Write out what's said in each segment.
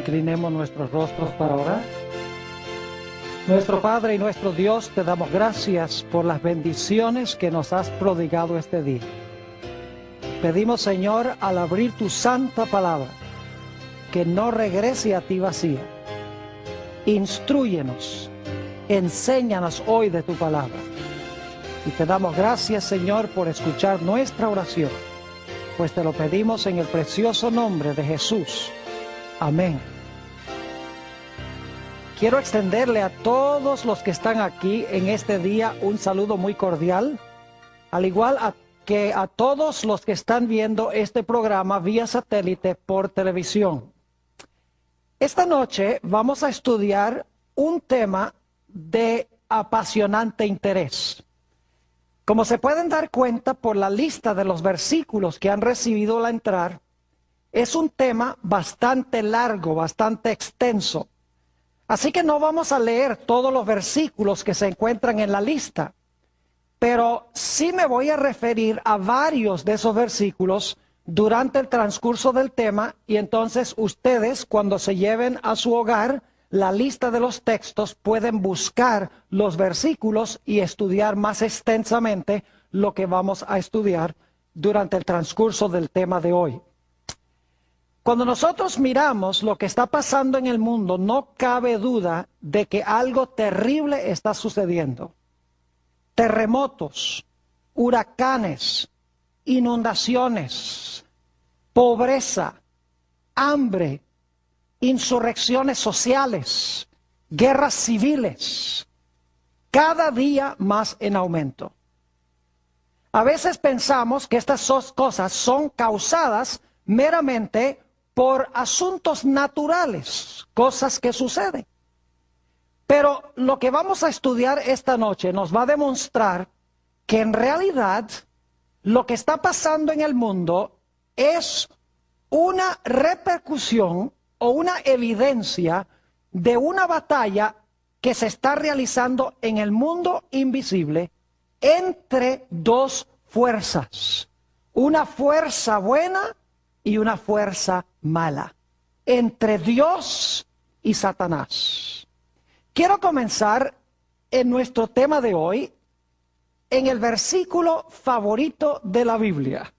Inclinemos nuestros rostros para orar. Nuestro Padre y nuestro Dios, te damos gracias por las bendiciones que nos has prodigado este día. Pedimos, Señor, al abrir tu santa palabra, que no regrese a ti vacía. Instrúyenos, enséñanos hoy de tu palabra. Y te damos gracias, Señor, por escuchar nuestra oración, pues te lo pedimos en el precioso nombre de Jesús. Amén. Quiero extenderle a todos los que están aquí en este día un saludo muy cordial, al igual que a todos los que están viendo este programa vía satélite por televisión. Esta noche vamos a estudiar un tema de apasionante interés. Como se pueden dar cuenta por la lista de los versículos que han recibido al entrar, es un tema bastante largo, bastante extenso. Así que no vamos a leer todos los versículos que se encuentran en la lista, pero sí me voy a referir a varios de esos versículos durante el transcurso del tema, y entonces ustedes, cuando se lleven a su hogar la lista de los textos, pueden buscar los versículos y estudiar más extensamente lo que vamos a estudiar durante el transcurso del tema de hoy. Cuando nosotros miramos lo que está pasando en el mundo, no cabe duda de que algo terrible está sucediendo. Terremotos, huracanes, inundaciones, pobreza, hambre, insurrecciones sociales, guerras civiles, cada día más en aumento. A veces pensamos que estas cosas son causadas meramente por asuntos naturales, cosas que suceden. Pero lo que vamos a estudiar esta noche nos va a demostrar que en realidad lo que está pasando en el mundo es una repercusión o una evidencia de una batalla que se está realizando en el mundo invisible entre dos fuerzas. Una fuerza buena y una fuerza mala, entre Dios y Satanás. Quiero comenzar en nuestro tema de hoy en el versículo favorito de la Biblia.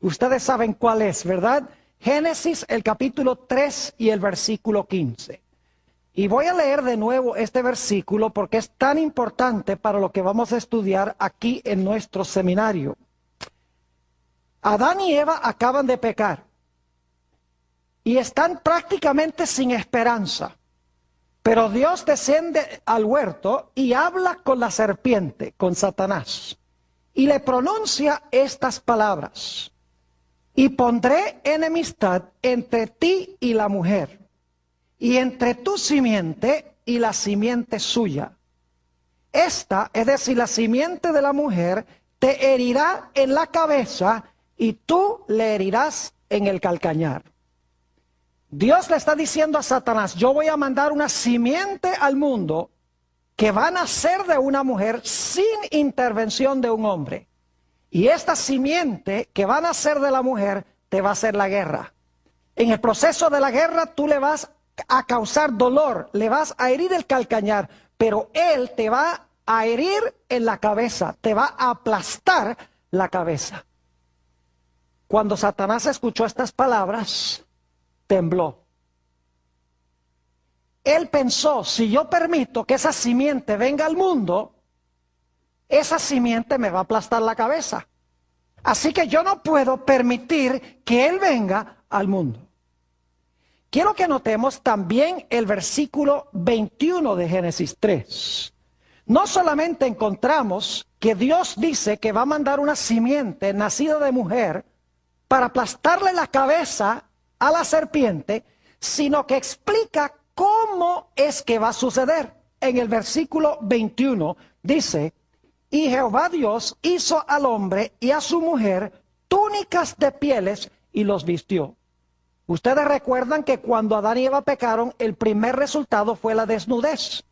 Ustedes saben cuál es, ¿verdad? Génesis, el capítulo 3 y el versículo 15. Y voy a leer de nuevo este versículo porque es tan importante para lo que vamos a estudiar aquí en nuestro seminario. Adán y Eva acaban de pecar y están prácticamente sin esperanza. Pero Dios desciende al huerto y habla con la serpiente, con Satanás, y le pronuncia estas palabras: y pondré enemistad entre ti y la mujer, y entre tu simiente y la simiente suya. Esta, es decir, la simiente de la mujer, te herirá en la cabeza y tú le herirás en el calcañar. Dios le está diciendo a Satanás: yo voy a mandar una simiente al mundo que va a nacer de una mujer sin intervención de un hombre. Y esta simiente que va a nacer de la mujer te va a hacer la guerra. En el proceso de la guerra tú le vas a causar dolor, le vas a herir el calcañar, pero él te va a herir en la cabeza, te va a aplastar la cabeza. Cuando Satanás escuchó estas palabras, tembló. Él pensó: si yo permito que esa simiente venga al mundo, esa simiente me va a aplastar la cabeza. Así que yo no puedo permitir que él venga al mundo. Quiero que notemos también el versículo 21 de Génesis 3. No solamente encontramos que Dios dice que va a mandar una simiente nacida de mujer para aplastarle la cabeza a la serpiente, sino que explica cómo es que va a suceder. En el versículo 21 dice: y Jehová Dios hizo al hombre y a su mujer túnicas de pieles y los vistió. Ustedes recuerdan que cuando Adán y Eva pecaron, el primer resultado fue la desnudez.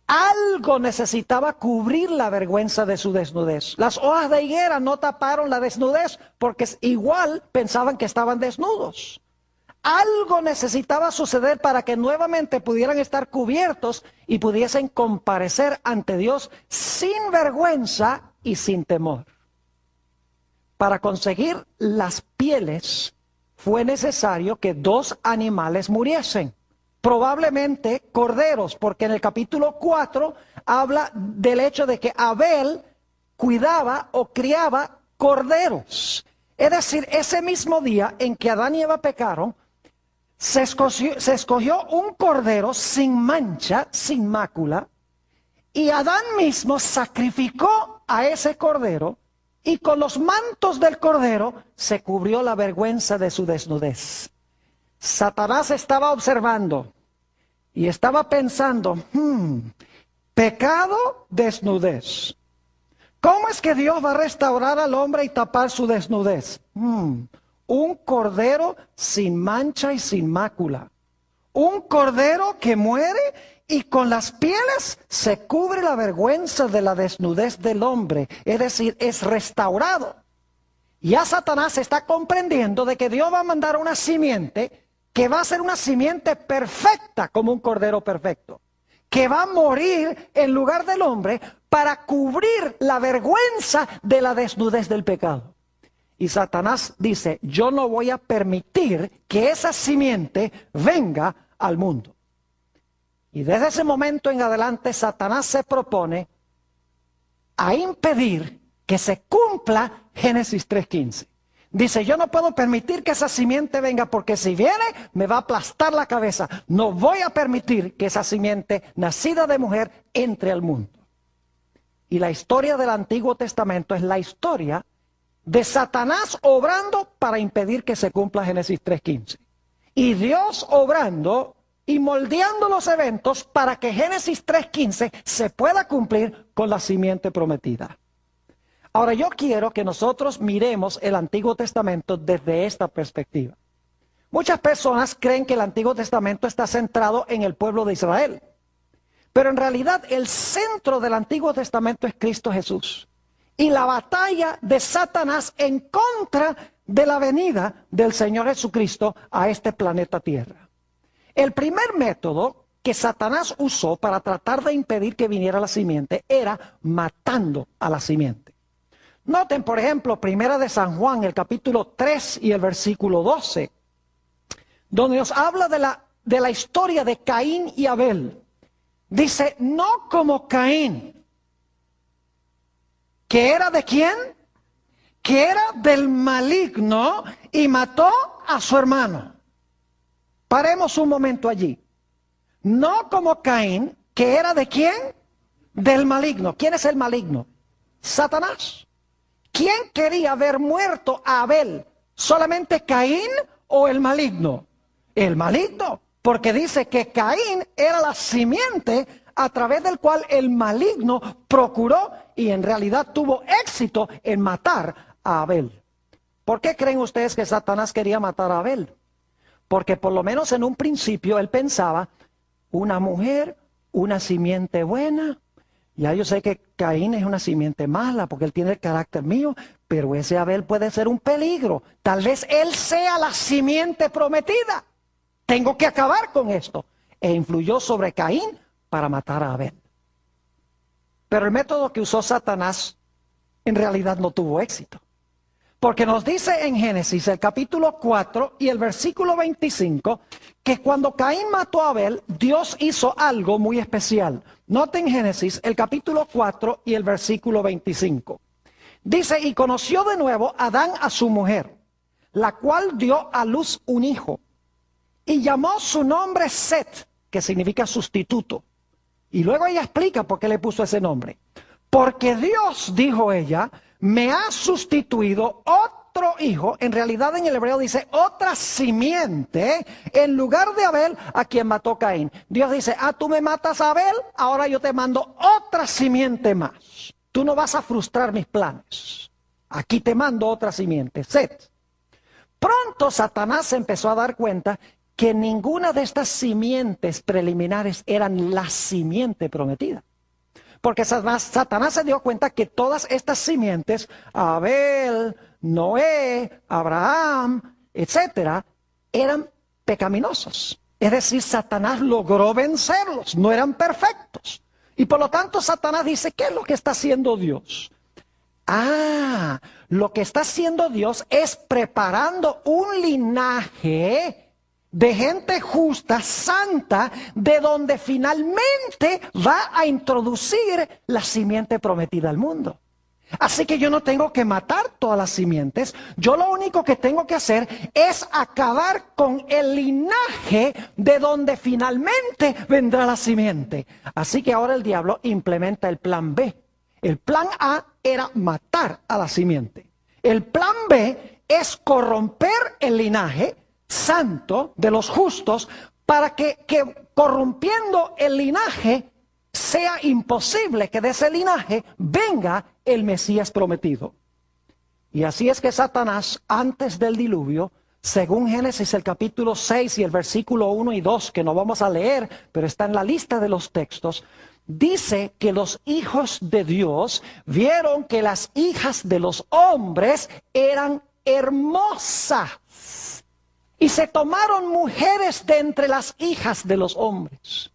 Algo necesitaba cubrir la vergüenza de su desnudez. Las hojas de higuera no taparon la desnudez porque igual pensaban que estaban desnudos. Algo necesitaba suceder para que nuevamente pudieran estar cubiertos y pudiesen comparecer ante Dios sin vergüenza y sin temor. Para conseguir las pieles fue necesario que 2 animales muriesen. Probablemente corderos, porque en el capítulo 4 habla del hecho de que Abel cuidaba o criaba corderos. Es decir, ese mismo día en que Adán y Eva pecaron, se escogió un cordero sin mancha, sin mácula, y Adán mismo sacrificó a ese cordero, y con los mantos del cordero se cubrió la vergüenza de su desnudez. Satanás estaba observando y estaba pensando, pecado, desnudez. ¿Cómo es que Dios va a restaurar al hombre y tapar su desnudez? Un cordero sin mancha y sin mácula. Un cordero que muere y con las pieles se cubre la vergüenza de la desnudez del hombre. Es decir, es restaurado. Ya Satanás está comprendiendo de que Dios va a mandar una simiente que va a ser una simiente perfecta como un cordero perfecto, que va a morir en lugar del hombre para cubrir la vergüenza de la desnudez del pecado. Y Satanás dice, yo no voy a permitir que esa simiente venga al mundo. Y desde ese momento en adelante Satanás se propone a impedir que se cumpla Génesis 3:15. Dice, yo no puedo permitir que esa simiente venga porque si viene me va a aplastar la cabeza. No voy a permitir que esa simiente nacida de mujer entre al mundo. Y la historia del Antiguo Testamento es la historia de Satanás obrando para impedir que se cumpla Génesis 3:15. Y Dios obrando y moldeando los eventos para que Génesis 3:15 se pueda cumplir con la simiente prometida. Ahora yo quiero que nosotros miremos el Antiguo Testamento desde esta perspectiva. Muchas personas creen que el Antiguo Testamento está centrado en el pueblo de Israel. Pero en realidad el centro del Antiguo Testamento es Cristo Jesús. Y la batalla de Satanás en contra de la venida del Señor Jesucristo a este planeta Tierra. El primer método que Satanás usó para tratar de impedir que viniera la simiente era matando a la simiente. Noten, por ejemplo, Primera de San Juan, el capítulo 3 y el versículo 12, donde nos habla de la historia de Caín y Abel. Dice, no como Caín, que era de quién, que era del maligno y mató a su hermano. Paremos un momento allí. No como Caín, que era de quién, del maligno. ¿Quién es el maligno? Satanás. ¿Quién quería ver muerto a Abel? ¿Solamente Caín o el maligno? El maligno, porque dice que Caín era la simiente a través del cual el maligno procuró y en realidad tuvo éxito en matar a Abel. ¿Por qué creen ustedes que Satanás quería matar a Abel? Porque por lo menos en un principio él pensaba, una mujer, una simiente buena. Ya yo sé que Caín es una simiente mala porque él tiene el carácter mío, pero ese Abel puede ser un peligro. Tal vez él sea la simiente prometida. Tengo que acabar con esto. E influyó sobre Caín para matar a Abel. Pero el método que usó Satanás en realidad no tuvo éxito. Porque nos dice en Génesis el capítulo 4 y el versículo 25 que cuando Caín mató a Abel, Dios hizo algo muy especial. Noten Génesis el capítulo 4 y el versículo 25. Dice, y conoció de nuevo Adán a su mujer, la cual dio a luz un hijo, y llamó su nombre Set, que significa sustituto. Y luego ella explica por qué le puso ese nombre. Porque Dios, dijo ella, me ha sustituido otro hijo, en realidad en el hebreo dice otra simiente, en lugar de Abel a quien mató Caín. Dios dice, tú me matas a Abel, ahora yo te mando otra simiente más. Tú no vas a frustrar mis planes. Aquí te mando otra simiente, Set. Pronto Satanás se empezó a dar cuenta que ninguna de estas simientes preliminares eran la simiente prometida. Porque Satanás se dio cuenta que todas estas simientes, Abel, Noé, Abraham, etcétera, eran pecaminosos. Es decir, Satanás logró vencerlos, no eran perfectos. Y por lo tanto Satanás dice, ¿qué es lo que está haciendo Dios? Lo que está haciendo Dios es preparando un linaje de gente justa, santa, de donde finalmente va a introducir la simiente prometida al mundo. Así que yo no tengo que matar todas las simientes, yo lo único que tengo que hacer es acabar con el linaje de donde finalmente vendrá la simiente. Así que ahora el diablo implementa el plan B. El plan A era matar a la simiente. El plan B es corromper el linaje santo de los justos para que corrompiendo el linaje sea imposible que de ese linaje venga el Mesías prometido. Y así es que Satanás, antes del diluvio, según Génesis el capítulo 6 y el versículo 1 y 2, que no vamos a leer, pero está en la lista de los textos, dice que los hijos de Dios vieron que las hijas de los hombres eran hermosas y se tomaron mujeres de entre las hijas de los hombres.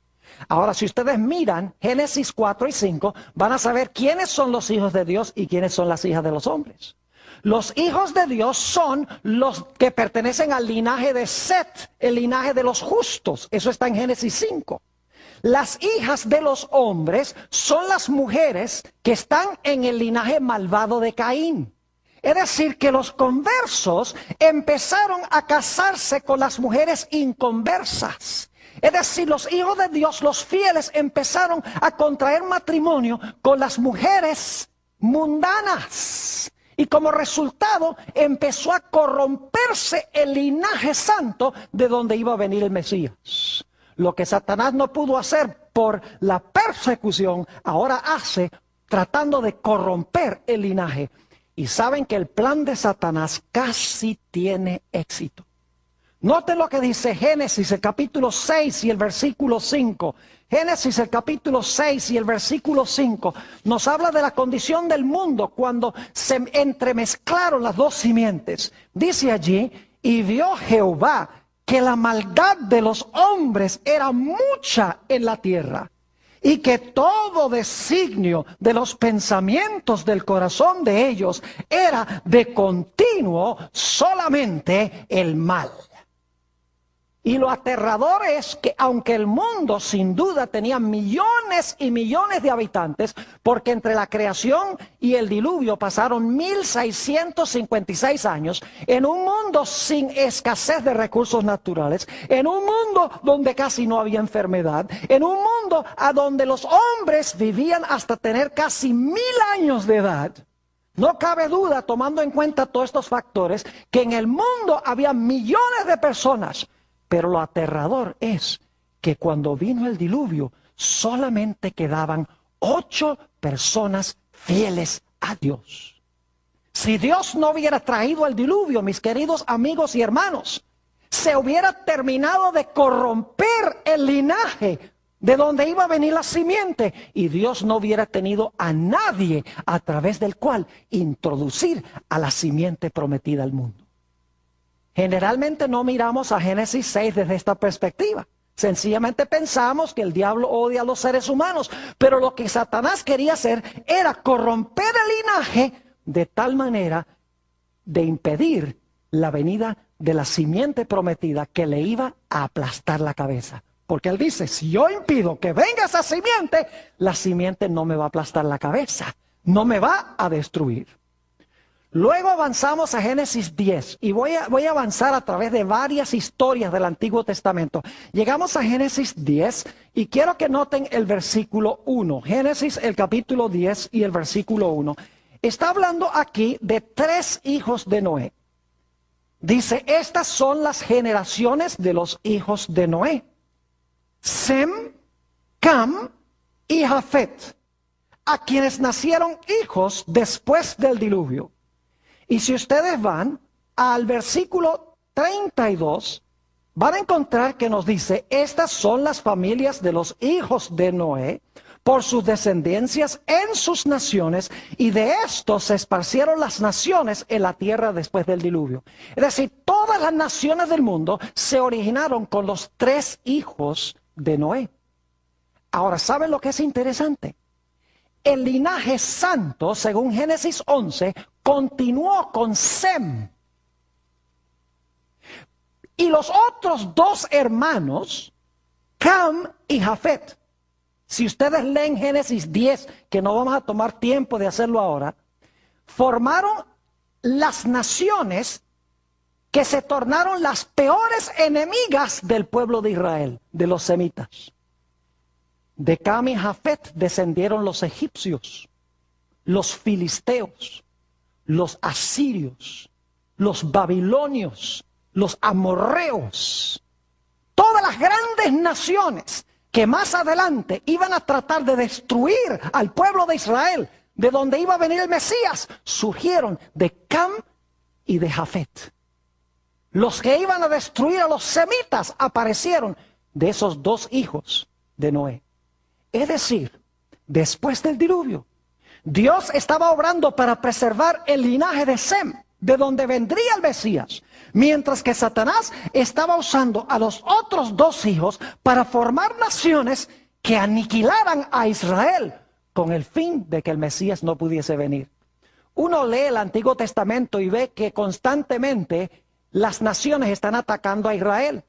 Ahora, si ustedes miran Génesis 4 y 5, van a saber quiénes son los hijos de Dios y quiénes son las hijas de los hombres. Los hijos de Dios son los que pertenecen al linaje de Set, el linaje de los justos. Eso está en Génesis 5. Las hijas de los hombres son las mujeres que están en el linaje malvado de Caín. Es decir, que los conversos empezaron a casarse con las mujeres inconversas. Es decir, los hijos de Dios, los fieles, empezaron a contraer matrimonio con las mujeres mundanas. Y como resultado empezó a corromperse el linaje santo de donde iba a venir el Mesías. Lo que Satanás no pudo hacer por la persecución, ahora hace tratando de corromper el linaje. Y saben que el plan de Satanás casi tiene éxito. Noten lo que dice Génesis, el capítulo 6 y el versículo 5. Génesis, el capítulo 6 y el versículo 5, nos habla de la condición del mundo cuando se entremezclaron las dos simientes. Dice allí, y vio Jehová que la maldad de los hombres era mucha en la tierra, y que todo designio de los pensamientos del corazón de ellos era de continuo solamente el mal. Y lo aterrador es que aunque el mundo sin duda tenía millones y millones de habitantes, porque entre la creación y el diluvio pasaron 1656 años, en un mundo sin escasez de recursos naturales, en un mundo donde casi no había enfermedad, en un mundo a donde los hombres vivían hasta tener casi 1000 años de edad, no cabe duda, tomando en cuenta todos estos factores, que en el mundo había millones de personas. Pero lo aterrador es que cuando vino el diluvio, solamente quedaban 8 personas fieles a Dios. Si Dios no hubiera traído el diluvio, mis queridos amigos y hermanos, se hubiera terminado de corromper el linaje de donde iba a venir la simiente, y Dios no hubiera tenido a nadie a través del cual introducir a la simiente prometida al mundo. Generalmente no miramos a Génesis 6 desde esta perspectiva. Sencillamente pensamos que el diablo odia a los seres humanos. Pero lo que Satanás quería hacer era corromper el linaje de tal manera de impedir la venida de la simiente prometida que le iba a aplastar la cabeza. Porque él dice, si yo impido que venga esa simiente, la simiente no me va a aplastar la cabeza, no me va a destruir. Luego avanzamos a Génesis 10 y voy a avanzar a través de varias historias del Antiguo Testamento. Llegamos a Génesis 10 y quiero que noten el versículo 1. Génesis, el capítulo 10 y el versículo 1. Está hablando aquí de 3 hijos de Noé. Dice, estas son las generaciones de los hijos de Noé: Sem, Cam y Jafet, a quienes nacieron hijos después del diluvio. Y si ustedes van al versículo 32, van a encontrar que nos dice, estas son las familias de los hijos de Noé, por sus descendencias en sus naciones, y de estos se esparcieron las naciones en la tierra después del diluvio. Es decir, todas las naciones del mundo se originaron con los 3 hijos de Noé. Ahora, ¿saben lo que es interesante? El linaje santo, según Génesis 11, continuó con Sem. Y los otros 2 hermanos, Cam y Jafet. Si ustedes leen Génesis 10, que no vamos a tomar tiempo de hacerlo ahora, formaron las naciones que se tornaron las peores enemigas del pueblo de Israel, de los semitas. De Cam y Jafet descendieron los egipcios, los filisteos, los asirios, los babilonios, los amorreos. Todas las grandes naciones que más adelante iban a tratar de destruir al pueblo de Israel, de donde iba a venir el Mesías, surgieron de Cam y de Jafet. Los que iban a destruir a los semitas aparecieron de esos 2 hijos de Noé. Es decir, después del diluvio, Dios estaba obrando para preservar el linaje de Sem, de donde vendría el Mesías, mientras que Satanás estaba usando a los otros 2 hijos para formar naciones que aniquilaran a Israel con el fin de que el Mesías no pudiese venir. Uno lee el Antiguo Testamento y ve que constantemente las naciones están atacando a Israel.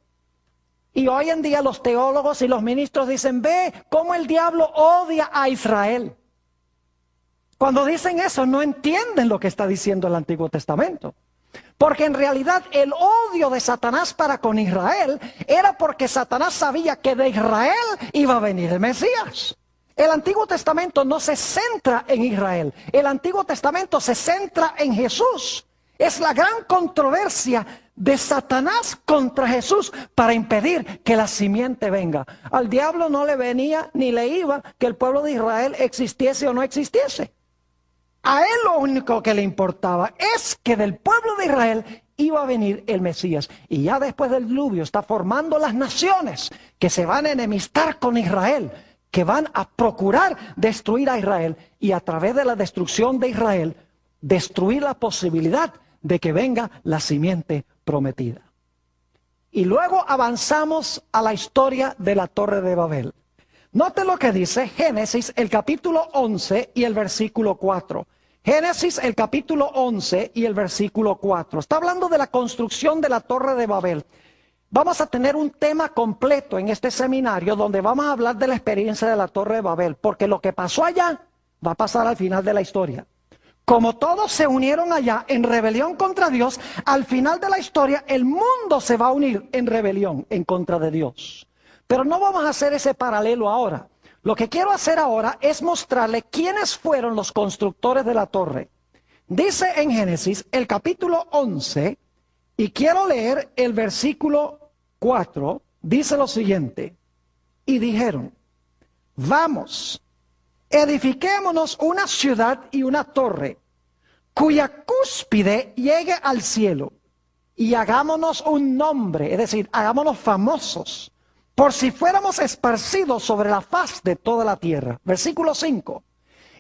Y hoy en día los teólogos y los ministros dicen, ve cómo el diablo odia a Israel. Cuando dicen eso no entienden lo que está diciendo el Antiguo Testamento. Porque en realidad el odio de Satanás para con Israel era porque Satanás sabía que de Israel iba a venir el Mesías. El Antiguo Testamento no se centra en Israel. El Antiguo Testamento se centra en Jesús. Es la gran controversia de Satanás contra Jesús para impedir que la simiente venga. Al diablo no le venía ni le iba que el pueblo de Israel existiese o no existiese. A él lo único que le importaba es que del pueblo de Israel iba a venir el Mesías. Y ya después del diluvio está formando las naciones que se van a enemistar con Israel, que van a procurar destruir a Israel y a través de la destrucción de Israel, destruir la posibilidad de que venga la simiente prometida. Y luego avanzamos a la historia de la Torre de Babel. Note lo que dice Génesis, el capítulo 11 y el versículo 4. Génesis, el capítulo 11 y el versículo 4. Está hablando de la construcción de la Torre de Babel. Vamos a tener un tema completo en este seminario donde vamos a hablar de la experiencia de la Torre de Babel, porque lo que pasó allá va a pasar al final de la historia. Como todos se unieron allá en rebelión contra Dios, al final de la historia el mundo se va a unir en rebelión en contra de Dios. Pero no vamos a hacer ese paralelo ahora. Lo que quiero hacer ahora es mostrarle quiénes fueron los constructores de la torre. Dice en Génesis el capítulo 11, y quiero leer el versículo 4, dice lo siguiente: y dijeron, vamos, edifiquémonos una ciudad y una torre, cuya cúspide llegue al cielo, y hagámonos un nombre, es decir, hagámonos famosos, por si fuéramos esparcidos sobre la faz de toda la tierra. Versículo 5.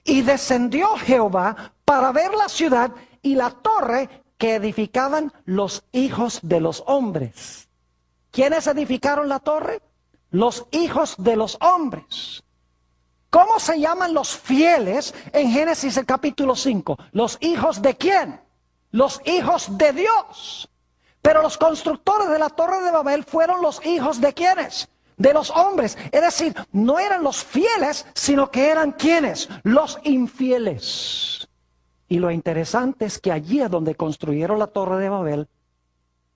Y descendió Jehová para ver la ciudad y la torre que edificaban los hijos de los hombres. ¿Quiénes edificaron la torre? Los hijos de los hombres. ¿Cómo se llaman los fieles en Génesis el capítulo 5? ¿Los hijos de quién? Los hijos de Dios. Pero los constructores de la Torre de Babel fueron los hijos de ¿quiénes? De los hombres. Es decir, no eran los fieles, sino que eran ¿quiénes? Los infieles. Y lo interesante es que allí es donde construyeron la Torre de Babel,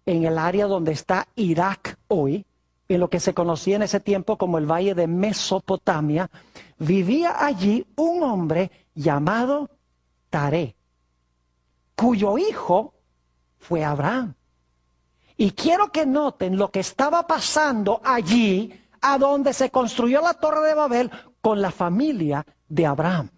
en el área donde está Irak hoy, en lo que se conocía en ese tiempo como el Valle de Mesopotamia, vivía allí un hombre llamado Taré, cuyo hijo fue Abraham. Y quiero que noten lo que estaba pasando allí, a donde se construyó la Torre de Babel, con la familia de Abraham.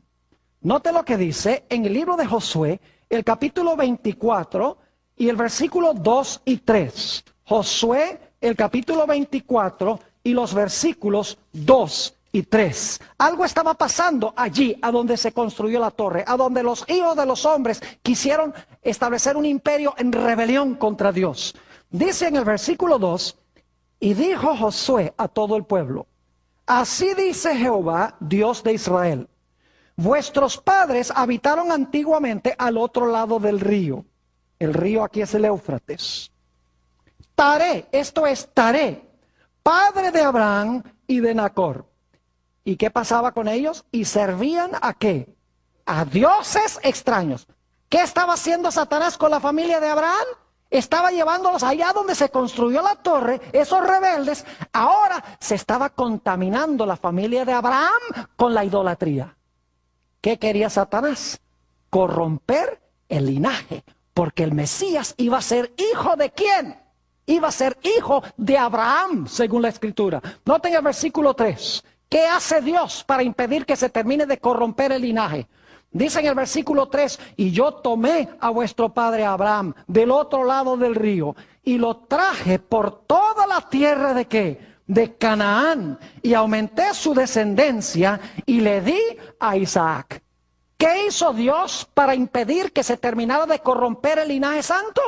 Note lo que dice en el libro de Josué, el capítulo 24 y el versículo 2 y 3. Josué, el capítulo 24 y los versículos 2 y 3. Algo estaba pasando allí, a donde se construyó la torre, a donde los hijos de los hombres quisieron establecer un imperio en rebelión contra Dios. Dice en el versículo 2, y dijo Josué a todo el pueblo, así dice Jehová, Dios de Israel, vuestros padres habitaron antiguamente al otro lado del río. El río aquí es el Éufrates. Taré, esto es Taré, padre de Abraham y de Nacor. ¿Y qué pasaba con ellos? Y servían ¿a qué? A dioses extraños. ¿Qué estaba haciendo Satanás con la familia de Abraham? Estaba llevándolos allá donde se construyó la torre, esos rebeldes. Ahora se estaba contaminando la familia de Abraham con la idolatría. ¿Qué quería Satanás? Corromper el linaje, porque el Mesías iba a ser hijo ¿de quién? Iba a ser hijo de Abraham, según la Escritura. Noten el versículo 3. ¿Qué hace Dios para impedir que se termine de corromper el linaje? Dice en el versículo 3, y yo tomé a vuestro padre Abraham del otro lado del río, y lo traje por toda la tierra ¿de qué? De Canaán, y aumenté su descendencia, y le di a Isaac. ¿Qué hizo Dios para impedir que se terminara de corromper el linaje santo?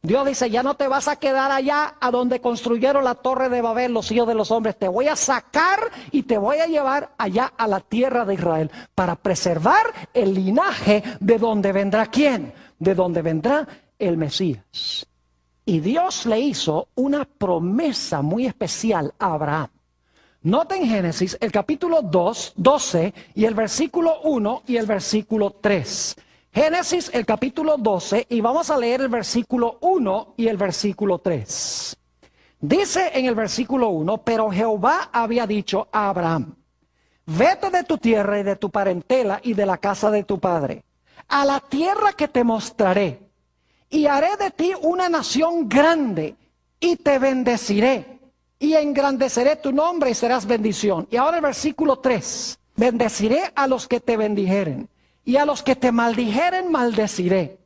Dios dice, ya no te vas a quedar allá a donde construyeron la torre de Babel los hijos de los hombres. Te voy a sacar y te voy a llevar allá a la tierra de Israel para preservar el linaje de donde vendrá ¿quién? De donde vendrá el Mesías. Y Dios le hizo una promesa muy especial a Abraham. Noten Génesis el capítulo 12 y el versículo 1 y el versículo 3. Génesis el capítulo 12 y vamos a leer el versículo 1 y el versículo 3. Dice en el versículo 1, pero Jehová había dicho a Abraham, vete de tu tierra y de tu parentela y de la casa de tu padre, a la tierra que te mostraré, y haré de ti una nación grande, y te bendeciré, y engrandeceré tu nombre y serás bendición. Y ahora el versículo 3, bendeciré a los que te bendijeren, y a los que te maldijeren maldeciré.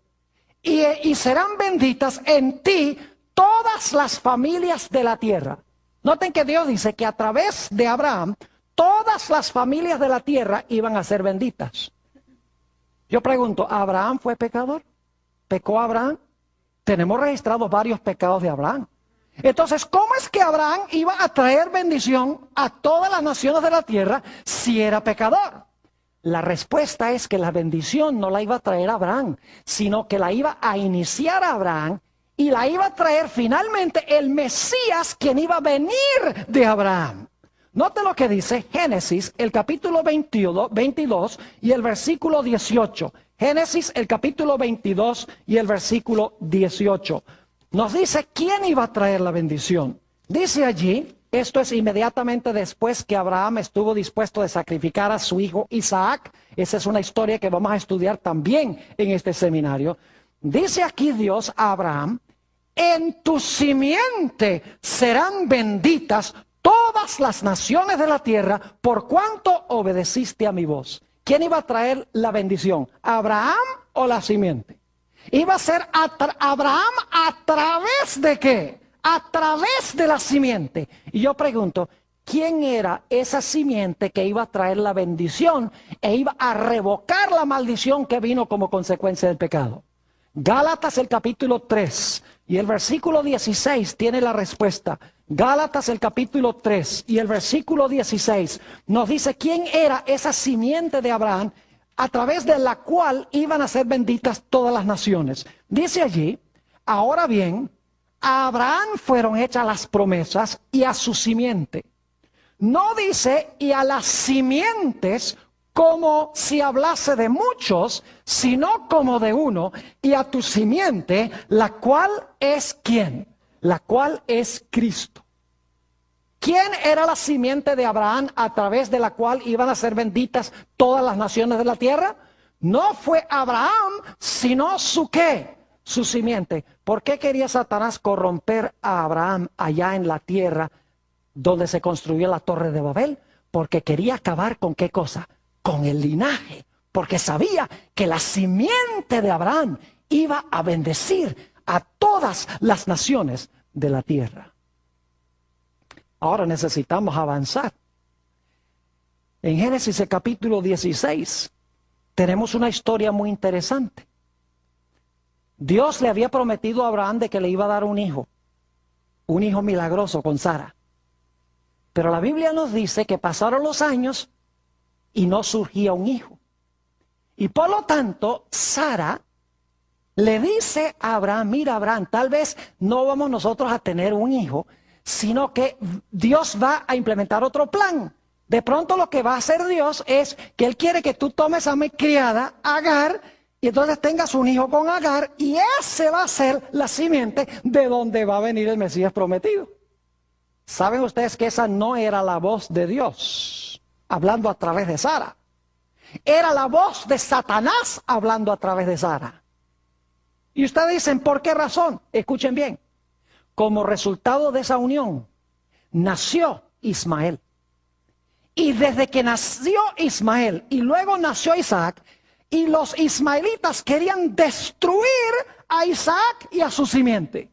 Y serán benditas en ti todas las familias de la tierra. Noten que Dios dice que a través de Abraham, todas las familias de la tierra iban a ser benditas. Yo pregunto, ¿Abraham fue pecador? ¿Pecó Abraham? Tenemos registrados varios pecados de Abraham. Entonces, ¿cómo es que Abraham iba a traer bendición a todas las naciones de la tierra si era pecador? La respuesta es que la bendición no la iba a traer Abraham, sino que la iba a iniciar Abraham y la iba a traer finalmente el Mesías, quien iba a venir de Abraham. Note lo que dice Génesis, el capítulo 22 y el versículo 18. Génesis, el capítulo 22 y el versículo 18. Nos dice quién iba a traer la bendición. Dice allí, esto es inmediatamente después que Abraham estuvo dispuesto a sacrificar a su hijo Isaac. Esa es una historia que vamos a estudiar también en este seminario. Dice aquí Dios a Abraham, en tu simiente serán benditas todas las naciones de la tierra por cuanto obedeciste a mi voz. ¿Quién iba a traer la bendición? ¿Abraham o la simiente? Iba a ser Abraham a través de ¿qué? A través de la simiente. Y yo pregunto, ¿quién era esa simiente que iba a traer la bendición e iba a revocar la maldición que vino como consecuencia del pecado? Gálatas el capítulo 3 y el versículo 16 tiene la respuesta. Gálatas el capítulo 3 y el versículo 16 nos dice quién era esa simiente de Abraham a través de la cual iban a ser benditas todas las naciones. Dice allí, ahora bien, a Abraham fueron hechas las promesas y a su simiente. No dice y a las simientes como si hablase de muchos, sino como de uno, y a tu simiente, la cual es ¿quién? La cual es Cristo. ¿Quién era la simiente de Abraham a través de la cual iban a ser benditas todas las naciones de la tierra? No fue Abraham, sino su ¿qué? Su simiente. ¿Por qué quería Satanás corromper a Abraham allá en la tierra donde se construyó la torre de Babel? Porque quería acabar con ¿qué cosa? Con el linaje. Porque sabía que la simiente de Abraham iba a bendecir a todas las naciones de la tierra. Ahora necesitamos avanzar. En Génesis el capítulo 16 tenemos una historia muy interesante. Dios le había prometido a Abraham de que le iba a dar un hijo milagroso con Sara. Pero la Biblia nos dice que pasaron los años y no surgía un hijo. Y por lo tanto, Sara le dice a Abraham, mira Abraham, tal vez no vamos nosotros a tener un hijo, sino que Dios va a implementar otro plan. De pronto lo que va a hacer Dios es que Él quiere que tú tomes a mi criada, Agar, y entonces tengas un hijo con Agar, y ese va a ser la simiente de donde va a venir el Mesías prometido. ¿Saben ustedes que esa no era la voz de Dios hablando a través de Sara? Era la voz de Satanás hablando a través de Sara. Y ustedes dicen, ¿por qué razón? Escuchen bien. Como resultado de esa unión, nació Ismael. Y desde que nació Ismael y luego nació Isaac, y los ismaelitas querían destruir a Isaac y a su simiente.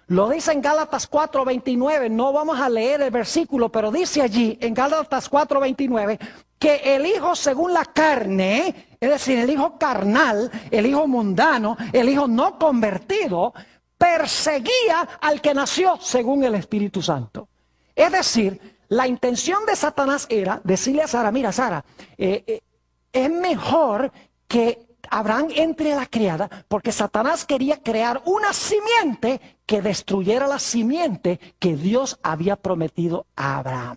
Lo dice en Gálatas 4:29, no vamos a leer el versículo, pero dice allí en Gálatas 4:29 que el hijo según la carne, es decir, el hijo carnal, el hijo mundano, el hijo no convertido, perseguía al que nació según el Espíritu Santo. Es decir, la intención de Satanás era decirle a Sara, mira Sara, es mejor que Abraham entre a la criada, porque Satanás quería crear una simiente que destruyera la simiente que Dios había prometido a Abraham.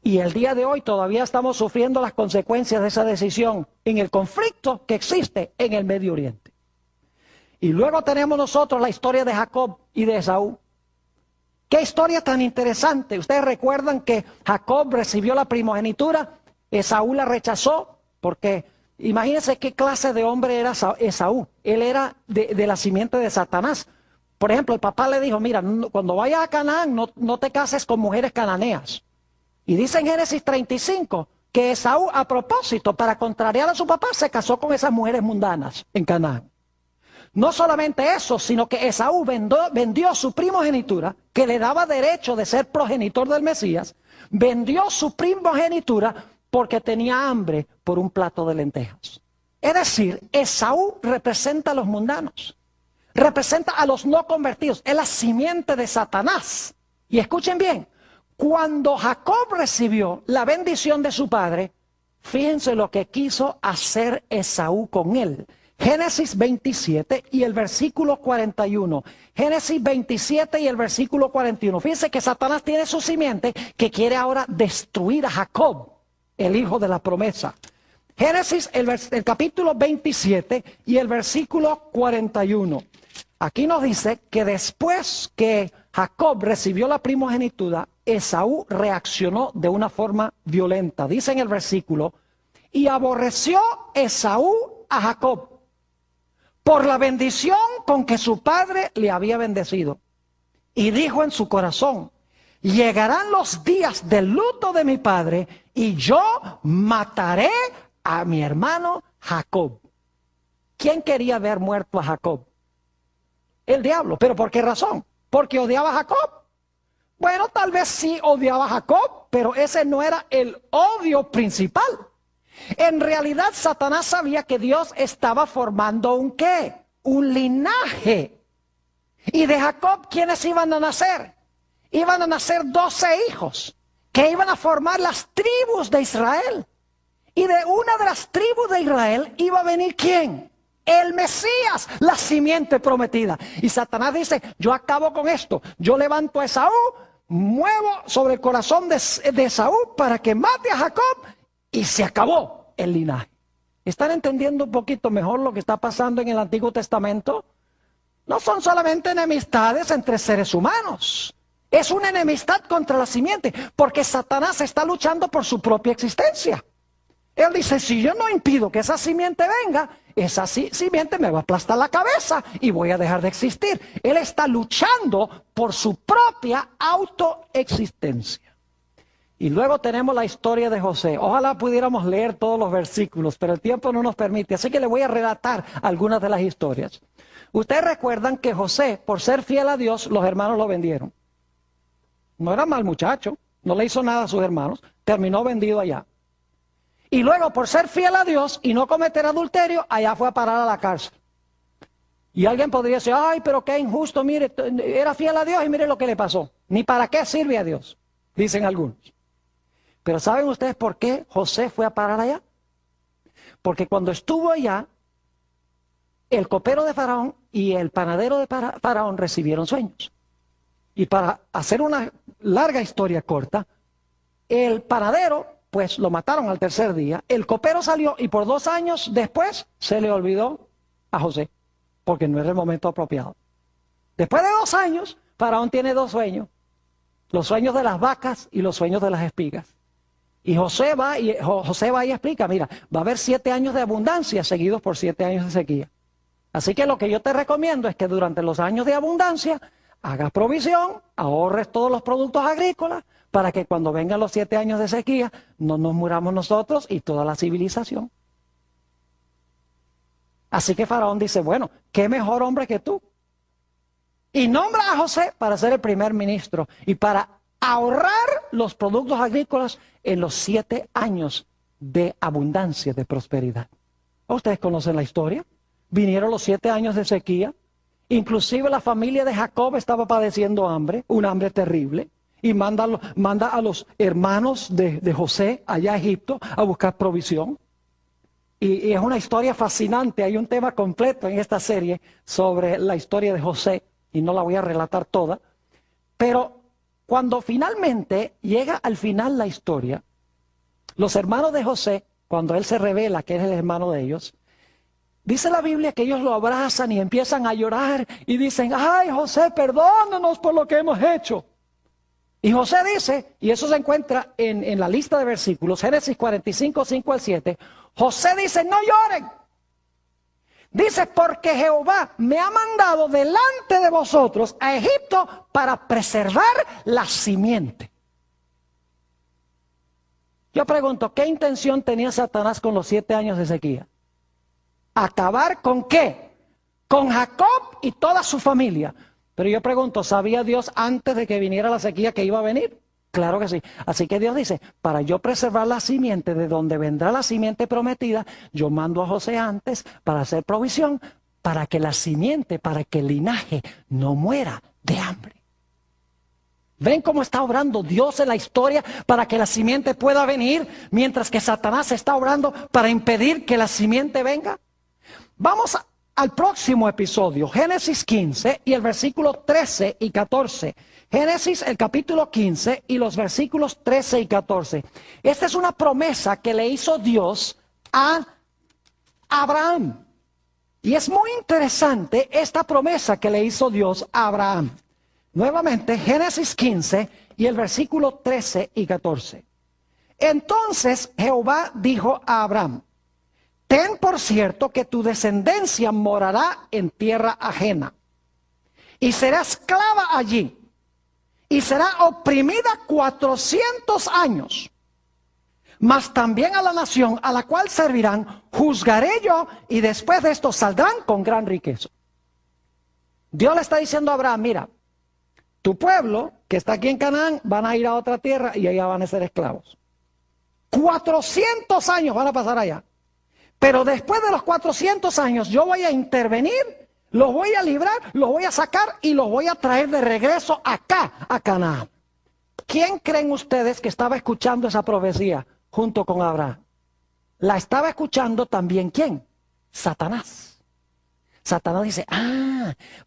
Y el día de hoy todavía estamos sufriendo las consecuencias de esa decisión en el conflicto que existe en el Medio Oriente. Y luego tenemos nosotros la historia de Jacob y de Esaú. ¡Qué historia tan interesante! Ustedes recuerdan que Jacob recibió la primogenitura, Esaú la rechazó, porque imagínense qué clase de hombre era Esaú. Él era de la simiente de Satanás. Por ejemplo, el papá le dijo, mira, cuando vayas a Canaán no te cases con mujeres cananeas. Y dice en Génesis 35 que Esaú, a propósito, para contrariar a su papá, se casó con esas mujeres mundanas en Canaán. No solamente eso, sino que Esaú vendió su primogenitura, que le daba derecho de ser progenitor del Mesías, vendió su primogenitura porque tenía hambre por un plato de lentejas. Es decir, Esaú representa a los mundanos, representa a los no convertidos, es la simiente de Satanás. Y escuchen bien, cuando Jacob recibió la bendición de su padre, fíjense lo que quiso hacer Esaú con él. Génesis 27 y el versículo 41. Génesis 27 y el versículo 41. Fíjense que Satanás tiene su simiente que quiere ahora destruir a Jacob, el hijo de la promesa. Génesis, el capítulo 27 y el versículo 41. Aquí nos dice que después que Jacob recibió la primogenitura, Esaú reaccionó de una forma violenta. Dice en el versículo, y aborreció Esaú a Jacob por la bendición con que su padre le había bendecido. Y dijo en su corazón, llegarán los días del luto de mi padre y yo mataré a mi hermano Jacob. ¿Quién quería ver muerto a Jacob? El diablo. ¿Pero por qué razón? ¿Porque odiaba a Jacob? Bueno, tal vez sí odiaba a Jacob, pero ese no era el odio principal. En realidad, Satanás sabía que Dios estaba formando un ¿qué? Un linaje. Y de Jacob, ¿quiénes iban a nacer? Iban a nacer 12 hijos que iban a formar las tribus de Israel. Y de una de las tribus de Israel iba a venir ¿quién? El Mesías, la simiente prometida. Y Satanás dice, yo acabo con esto. Yo levanto a Esaú, muevo sobre el corazón de Esaú para que mate a Jacob y se acabó el linaje. ¿Están entendiendo un poquito mejor lo que está pasando en el Antiguo Testamento? No son solamente enemistades entre seres humanos. Es una enemistad contra la simiente, porque Satanás está luchando por su propia existencia. Él dice, si yo no impido que esa simiente venga, esa simiente me va a aplastar la cabeza y voy a dejar de existir. Él está luchando por su propia autoexistencia. Y luego tenemos la historia de José. Ojalá pudiéramos leer todos los versículos, pero el tiempo no nos permite, así que le voy a relatar algunas de las historias. Ustedes recuerdan que José, por ser fiel a Dios, los hermanos lo vendieron. No era mal muchacho, no le hizo nada a sus hermanos, terminó vendido allá. Y luego, por ser fiel a Dios y no cometer adulterio, allá fue a parar a la cárcel. Y alguien podría decir, ay, pero qué injusto, mire, era fiel a Dios y mire lo que le pasó. Ni para qué sirve a Dios, dicen algunos. Pero ¿saben ustedes por qué José fue a parar allá? Porque cuando estuvo allá, el copero de Faraón y el panadero de Faraón recibieron sueños. Y para hacer una larga historia corta, el panadero, pues lo mataron al tercer día, el copero salió y por 2 años después se le olvidó a José, porque no era el momento apropiado. Después de 2 años, Faraón tiene 2 sueños, los sueños de las vacas y los sueños de las espigas. Y José va y explica, mira, va a haber 7 años de abundancia seguidos por 7 años de sequía. Así que lo que yo te recomiendo es que durante los años de abundancia hagas provisión, ahorres todos los productos agrícolas, para que cuando vengan los 7 años de sequía, no nos muramos nosotros y toda la civilización. Así que Faraón dice, bueno, ¿qué mejor hombre que tú? Y nombra a José para ser el primer ministro y para ahorrar los productos agrícolas en los 7 años de abundancia, de prosperidad. ¿Ustedes conocen la historia? Vinieron los 7 años de sequía, inclusive la familia de Jacob estaba padeciendo hambre, un hambre terrible, y manda a los hermanos de José allá a Egipto a buscar provisión. Y es una historia fascinante, hay un tema completo en esta serie sobre la historia de José, y no la voy a relatar toda, pero cuando finalmente llega al final la historia, los hermanos de José, cuando él se revela que es el hermano de ellos, dice la Biblia que ellos lo abrazan y empiezan a llorar y dicen, ay José, perdónanos por lo que hemos hecho. Y José dice, y eso se encuentra en la lista de versículos, Génesis 45, 5 al 7, José dice, no lloren. Dice, porque Jehová me ha mandado delante de vosotros a Egipto para preservar la simiente. Yo pregunto, ¿qué intención tenía Satanás con los 7 años de sequía? ¿Acabar con qué? Con Jacob y toda su familia. Pero yo pregunto, ¿sabía Dios antes de que viniera la sequía que iba a venir? Claro que sí. Así que Dios dice, para yo preservar la simiente, de donde vendrá la simiente prometida, yo mando a José antes para hacer provisión, para que la simiente, para que el linaje no muera de hambre. ¿Ven cómo está obrando Dios en la historia para que la simiente pueda venir, mientras que Satanás está obrando para impedir que la simiente venga? Vamos al próximo episodio, Génesis 15 y el versículo 13 y 14. Génesis, el capítulo 15 y los versículos 13 y 14. Esta es una promesa que le hizo Dios a Abraham. Y es muy interesante esta promesa que le hizo Dios a Abraham. Nuevamente, Génesis 15 y el versículo 13 y 14. Entonces Jehová dijo a Abraham, ten por cierto que tu descendencia morará en tierra ajena, y será esclava allí, y será oprimida 400 años. Mas también a la nación a la cual servirán, juzgaré yo, y después de esto saldrán con gran riqueza. Dios le está diciendo a Abraham, mira, tu pueblo que está aquí en Canaán van a ir a otra tierra y allá van a ser esclavos. 400 años van a pasar allá. Pero después de los 400 años yo voy a intervenir, los voy a librar, los voy a sacar y los voy a traer de regreso acá, a Canaán. ¿Quién creen ustedes que estaba escuchando esa profecía junto con Abraham? La estaba escuchando también ¿quién? Satanás. Satanás dice,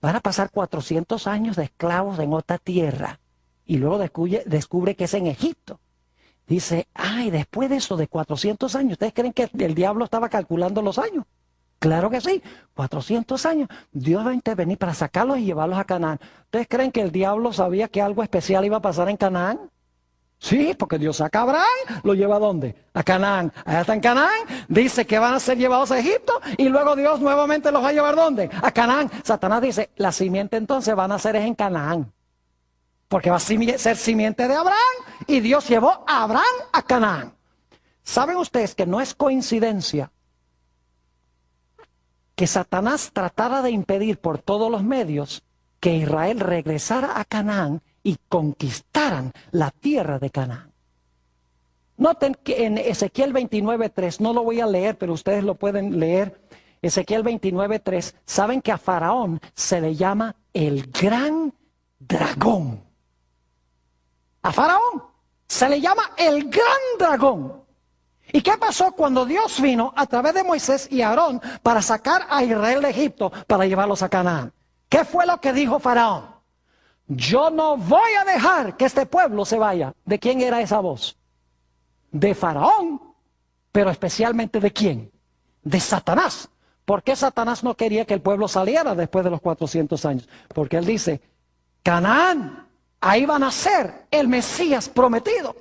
van a pasar 400 años de esclavos en otra tierra. Y luego descubre que es en Egipto. Dice, después de eso de 400 años, ¿ustedes creen que el diablo estaba calculando los años? Claro que sí, 400 años. Dios va a intervenir para sacarlos y llevarlos a Canaán. ¿Ustedes creen que el diablo sabía que algo especial iba a pasar en Canaán? Sí, porque Dios saca a Abraham, lo lleva ¿a dónde? A Canaán. Allá está en Canaán, dice que van a ser llevados a Egipto y luego Dios nuevamente los va a llevar ¿dónde? A Canaán. Satanás dice, la simiente entonces van a ser en Canaán. Porque va a ser simiente de Abraham y Dios llevó a Abraham a Canaán. ¿Saben ustedes que no es coincidencia que Satanás tratara de impedir por todos los medios que Israel regresara a Canaán y conquistaran la tierra de Canaán? Noten que en Ezequiel 29:3, no lo voy a leer, pero ustedes lo pueden leer. Ezequiel 29:3, saben que a Faraón se le llama el gran dragón. A Faraón se le llama el gran dragón. ¿Y qué pasó cuando Dios vino a través de Moisés y Aarón para sacar a Israel de Egipto para llevarlos a Canaán? ¿Qué fue lo que dijo Faraón? Yo no voy a dejar que este pueblo se vaya. ¿De quién era esa voz? De Faraón, pero especialmente ¿de quién? De Satanás. ¿Por qué Satanás no quería que el pueblo saliera después de los 400 años? Porque él dice, Canaán, ahí va a nacer el Mesías prometido.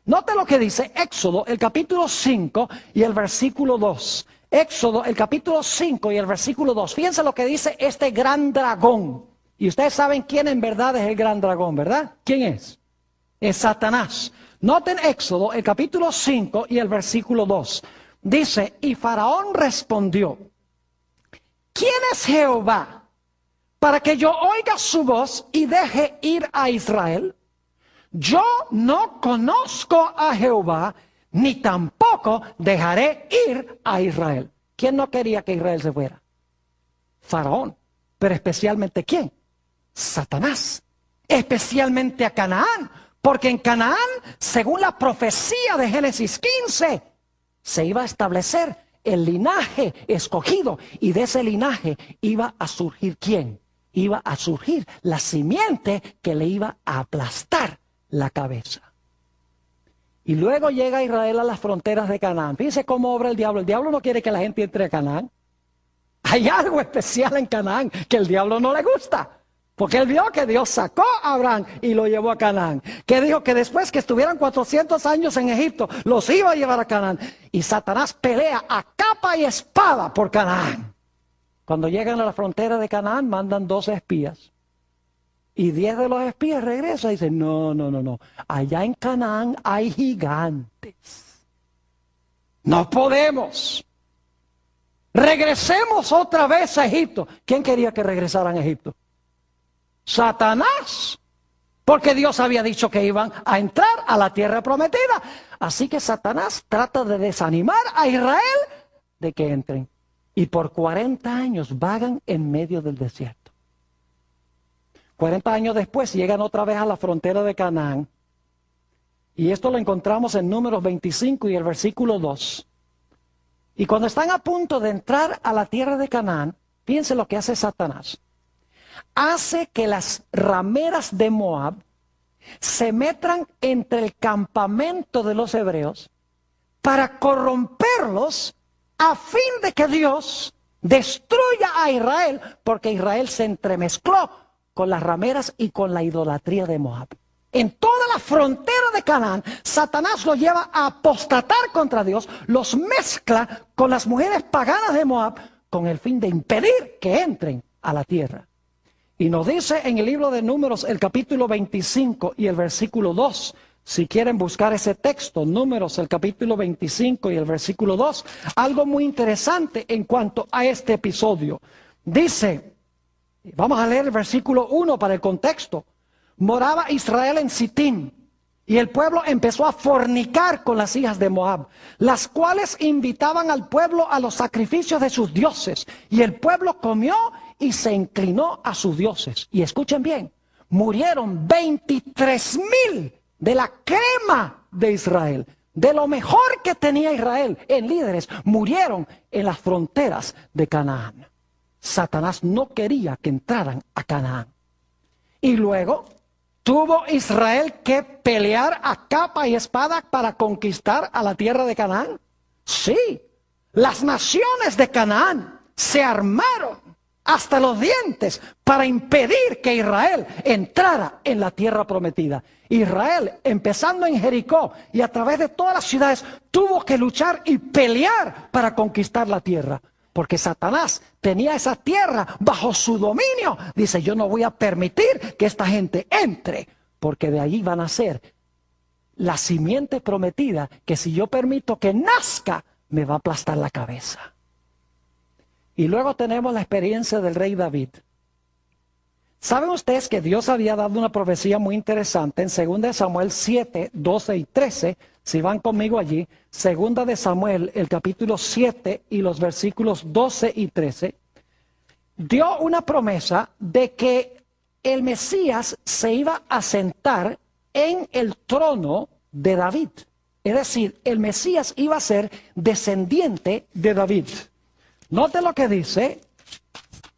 Note lo que dice Éxodo, el capítulo 5 y el versículo 2. Éxodo, el capítulo 5 y el versículo 2. Fíjense lo que dice este gran dragón. Y ustedes saben quién en verdad es el gran dragón, ¿verdad? ¿Quién es? Es Satanás. Noten Éxodo, el capítulo 5 y el versículo 2. Dice, y Faraón respondió, ¿quién es Jehová para que yo oiga su voz y deje ir a Israel? Yo no conozco a Jehová, ni tampoco dejaré ir a Israel. ¿Quién no quería que Israel se fuera? Faraón. Pero especialmente ¿quién? Satanás. Especialmente a Canaán. Porque en Canaán, según la profecía de Génesis 15, se iba a establecer el linaje escogido. Y de ese linaje iba a surgir ¿quién? Iba a surgir la simiente que le iba a aplastar la cabeza. Y luego llega Israel a las fronteras de Canaán. Fíjense cómo obra el diablo. El diablo no quiere que la gente entre a Canaán. Hay algo especial en Canaán que el diablo no le gusta. Porque él vio que Dios sacó a Abraham y lo llevó a Canaán. Que dijo que después que estuvieran 400 años en Egipto, los iba a llevar a Canaán. Y Satanás pelea a capa y espada por Canaán. Cuando llegan a la frontera de Canaán, mandan 12 espías. Y 10 de los espías regresan y dicen, no. Allá en Canaán hay gigantes. No podemos. Regresemos otra vez a Egipto. ¿Quién quería que regresaran a Egipto? Satanás. Porque Dios había dicho que iban a entrar a la tierra prometida. Así que Satanás trata de desanimar a Israel de que entren. Y por 40 años vagan en medio del desierto. 40 años después llegan otra vez a la frontera de Canaán. Y esto lo encontramos en Números 25 y el versículo 2. Y cuando están a punto de entrar a la tierra de Canaán, fíjense lo que hace Satanás. Hace que las rameras de Moab se metan entre el campamento de los hebreos para corromperlos a fin de que Dios destruya a Israel, porque Israel se entremezcló con las rameras y con la idolatría de Moab. En toda la frontera de Canaán, Satanás los lleva a apostatar contra Dios, los mezcla con las mujeres paganas de Moab, con el fin de impedir que entren a la tierra. Y nos dice en el libro de Números, el capítulo 25 y el versículo 2, si quieren buscar ese texto, Números, el capítulo 25 y el versículo 2, algo muy interesante en cuanto a este episodio. Dice, vamos a leer el versículo 1 para el contexto. Moraba Israel en Sitín, y el pueblo empezó a fornicar con las hijas de Moab, las cuales invitaban al pueblo a los sacrificios de sus dioses. Y el pueblo comió y se inclinó a sus dioses. Y escuchen bien, murieron 23,000 de la crema de Israel. De lo mejor que tenía Israel en líderes, murieron en las fronteras de Canaán. Satanás no quería que entraran a Canaán. Y luego tuvo Israel que pelear a capa y espada para conquistar a la tierra de Canaán. Sí, las naciones de Canaán se armaron hasta los dientes para impedir que Israel entrara en la tierra prometida. Israel, empezando en Jericó y a través de todas las ciudades, tuvo que luchar y pelear para conquistar la tierra. Porque Satanás tenía esa tierra bajo su dominio. Dice, yo no voy a permitir que esta gente entre, porque de allí van a ser la simiente prometida, que si yo permito que nazca, me va a aplastar la cabeza. Y luego tenemos la experiencia del rey David. ¿Saben ustedes que Dios había dado una profecía muy interesante en 2 Samuel 7, 12 y 13? Si van conmigo allí, segunda de Samuel, el capítulo 7 y los versículos 12 y 13, dio una promesa de que el Mesías se iba a sentar en el trono de David. Es decir, el Mesías iba a ser descendiente de David. Note lo que dice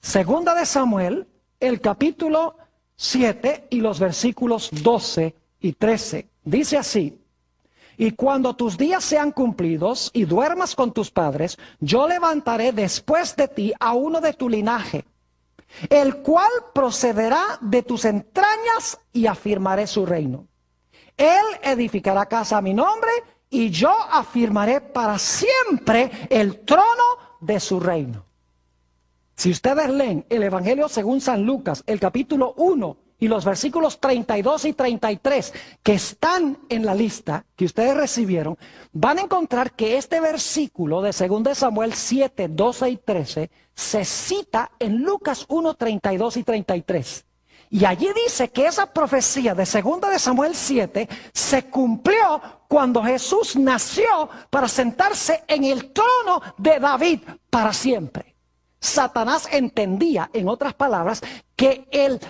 segunda de Samuel, el capítulo 7 y los versículos 12 y 13. Dice así: y cuando tus días sean cumplidos y duermas con tus padres, yo levantaré después de ti a uno de tu linaje, el cual procederá de tus entrañas, y afirmaré su reino. Él edificará casa a mi nombre, y yo afirmaré para siempre el trono de su reino. Si ustedes leen el Evangelio según San Lucas, el capítulo 1 y los versículos 32 y 33 que están en la lista que ustedes recibieron, van a encontrar que este versículo de 2 Samuel 7, 12 y 13 se cita en Lucas 1, 32 y 33. Y allí dice que esa profecía de 2 Samuel 7 se cumplió cuando Jesús nació para sentarse en el trono de David para siempre. Satanás entendía, en otras palabras, que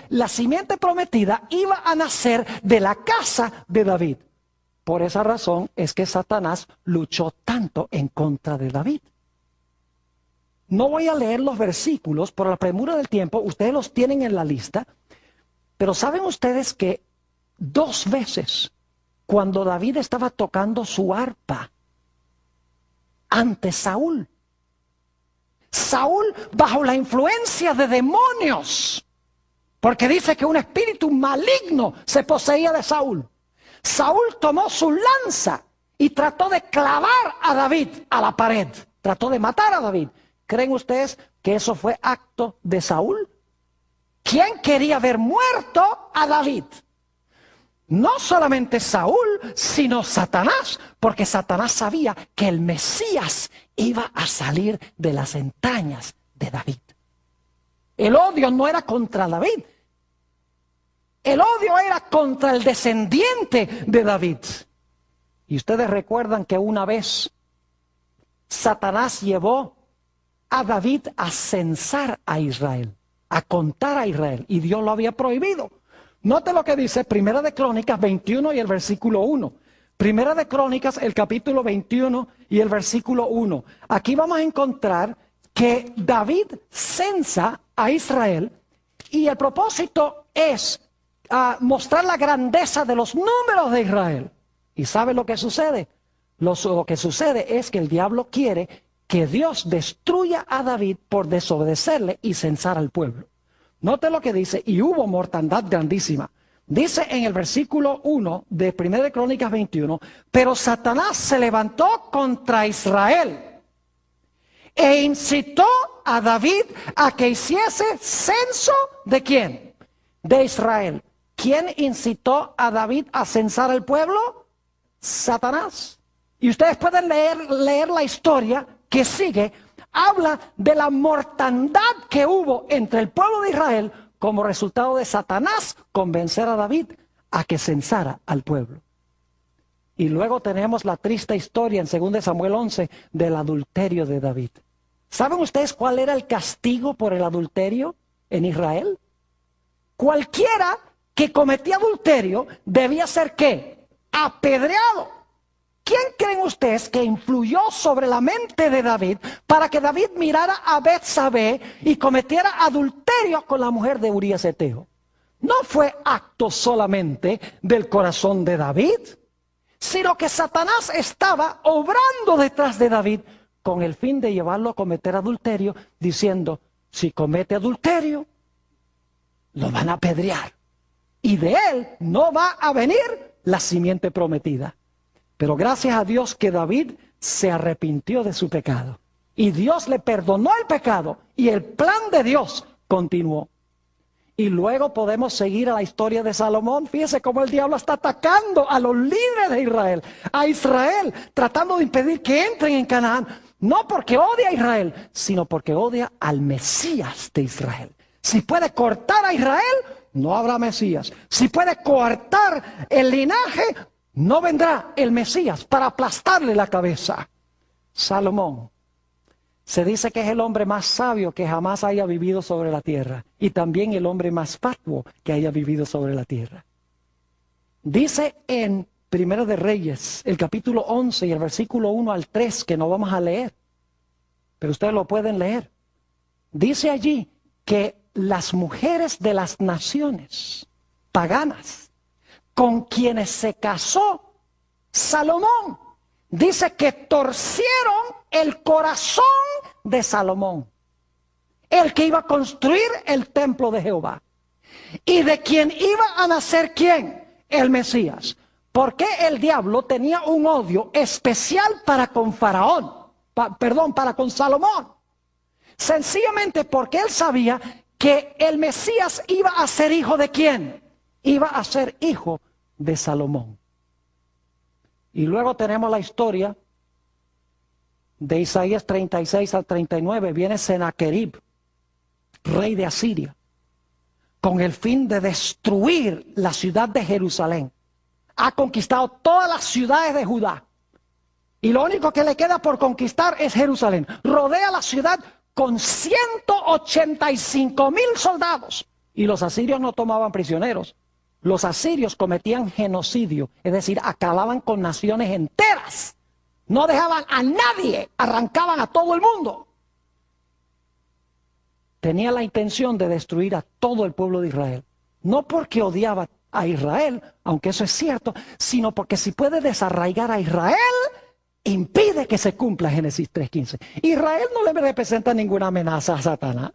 la simiente prometida iba a nacer de la casa de David. Por esa razón es que Satanás luchó tanto en contra de David. No voy a leer los versículos por la premura del tiempo, ustedes los tienen en la lista, pero ¿saben ustedes que 2 veces, cuando David estaba tocando su arpa ante Saúl, bajo la influencia de demonios, porque dice que un espíritu maligno se poseía de Saúl, Saúl tomó su lanza y trató de clavar a David a la pared, trató de matar a David. ¿Creen ustedes que eso fue acto de Saúl? ¿Quién quería ver muerto a David? No solamente Saúl, sino Satanás, porque Satanás sabía que el Mesías iba a salir de las entrañas de David. El odio no era contra David, el odio era contra el descendiente de David. Y ustedes recuerdan que una vez Satanás llevó a David a censar a Israel, a contar a Israel, y Dios lo había prohibido. Note lo que dice Primera de Crónicas 21 y el versículo 1. Primera de Crónicas, el capítulo 21 y el versículo 1. Aquí vamos a encontrar que David censa a Israel y el propósito es mostrar la grandeza de los números de Israel. ¿Y sabe lo que sucede? Lo que sucede es que el diablo quiere que Dios destruya a David por desobedecerle y censar al pueblo. Note lo que dice: y hubo mortandad grandísima. Dice en el versículo 1 de 1 de Crónicas 21, pero Satanás se levantó contra Israel e incitó a David a que hiciese censo ¿de quién? De Israel. ¿Quién incitó a David a censar al pueblo? Satanás. Y ustedes pueden leer la historia que sigue. Habla de la mortandad que hubo entre el pueblo de Israel como resultado de Satanás convencer a David a que censara al pueblo. Y luego tenemos la triste historia en 2 Samuel 11 del adulterio de David. ¿Saben ustedes cuál era el castigo por el adulterio en Israel? Cualquiera que cometía adulterio debía ser ¿qué? Apedreado. ¿Quién creen ustedes que influyó sobre la mente de David para que David mirara a Betsabé y cometiera adulterio con la mujer de Urías Eteo? No fue acto solamente del corazón de David, sino que Satanás estaba obrando detrás de David con el fin de llevarlo a cometer adulterio, diciendo: si comete adulterio, lo van a apedrear, y de él no va a venir la simiente prometida. Pero gracias a Dios que David se arrepintió de su pecado. Y Dios le perdonó el pecado. Y el plan de Dios continuó. Y luego podemos seguir a la historia de Salomón. Fíjese cómo el diablo está atacando a los líderes de Israel. A Israel, tratando de impedir que entren en Canaán. No porque odia a Israel, sino porque odia al Mesías de Israel. Si puede cortar a Israel, no habrá Mesías. Si puede coartar el linaje, no vendrá el Mesías para aplastarle la cabeza. Salomón se dice que es el hombre más sabio que jamás haya vivido sobre la tierra y también el hombre más fatuo que haya vivido sobre la tierra. Dice en Primero de Reyes, el capítulo 11 y el versículo 1 al 3, que no vamos a leer, pero ustedes lo pueden leer. Dice allí que las mujeres de las naciones paganas con quienes se casó Salomón, dice que torcieron el corazón de Salomón, el que iba a construir el templo de Jehová, y de quien iba a nacer ¿quién? El Mesías. ¿Por qué el diablo tenía un odio especial para con Faraón? Para con Salomón. Sencillamente porque él sabía que el Mesías iba a ser hijo de ¿quién? Iba a ser hijo de Salomón. Y luego tenemos la historia de Isaías 36 al 39. Viene Sennacherib, rey de Asiria, con el fin de destruir la ciudad de Jerusalén. Ha conquistado todas las ciudades de Judá. Y lo único que le queda por conquistar es Jerusalén. Rodea la ciudad con 185,000 soldados. Y los asirios no tomaban prisioneros. Los asirios cometían genocidio, es decir, acababan con naciones enteras. No dejaban a nadie, arrancaban a todo el mundo. Tenía la intención de destruir a todo el pueblo de Israel. No porque odiaba a Israel, aunque eso es cierto, sino porque si puede desarraigar a Israel, impide que se cumpla Génesis 3:15. Israel no le representa ninguna amenaza a Satanás,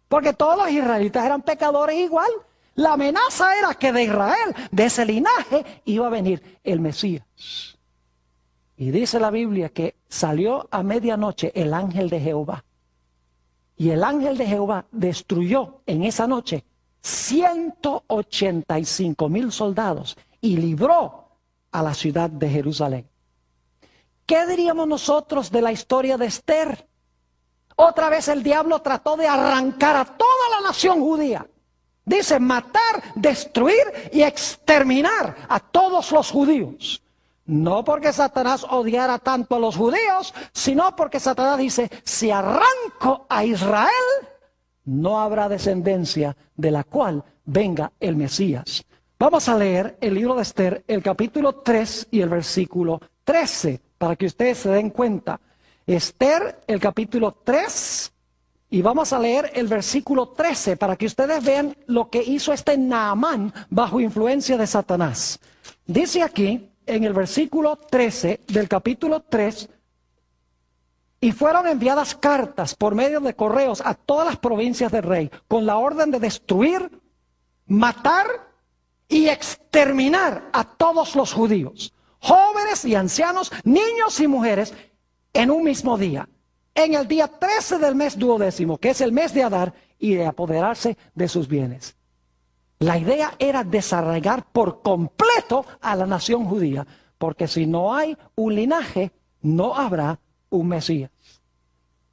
porque todos los israelitas eran pecadores igual. La amenaza era que de Israel, de ese linaje, iba a venir el Mesías. Y dice la Biblia que salió a medianoche el ángel de Jehová. Y el ángel de Jehová destruyó en esa noche 185,000 soldados y libró a la ciudad de Jerusalén. ¿Qué diríamos nosotros de la historia de Esther? Otra vez el diablo trató de arrancar a toda la nación judía. Dice matar, destruir y exterminar a todos los judíos. No porque Satanás odiara tanto a los judíos, sino porque Satanás dice, si arranco a Israel, no habrá descendencia de la cual venga el Mesías. Vamos a leer el libro de Esther, el capítulo 3 y el versículo 13, para que ustedes se den cuenta. Esther, el capítulo 3, y vamos a leer el versículo 13, para que ustedes vean lo que hizo este Naamán bajo influencia de Satanás. Dice aquí, en el versículo 13 del capítulo 3, y fueron enviadas cartas por medio de correos a todas las provincias del rey, con la orden de destruir, matar y exterminar a todos los judíos, jóvenes y ancianos, niños y mujeres, en un mismo día, en el día 13 del mes 12º, que es el mes de Adar, y de apoderarse de sus bienes. La idea era desarraigar por completo a la nación judía, porque si no hay un linaje, no habrá un Mesías.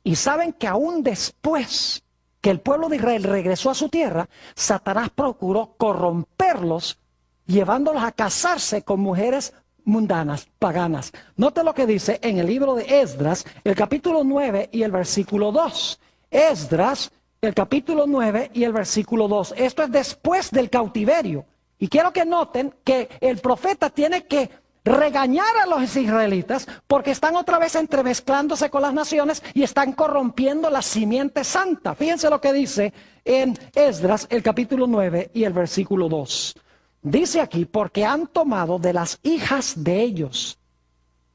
Y saben que aún después que el pueblo de Israel regresó a su tierra, Satanás procuró corromperlos, llevándolos a casarse con mujeres mundanas, paganas. Note lo que dice en el libro de Esdras, el capítulo 9 y el versículo 2. Esdras, el capítulo 9 y el versículo 2. Esto es después del cautiverio. Y quiero que noten que el profeta tiene que regañar a los israelitas porque están otra vez entremezclándose con las naciones y están corrompiendo la simiente santa. Fíjense lo que dice en Esdras, el capítulo 9 y el versículo 2. Dice aquí, porque han tomado de las hijas de ellos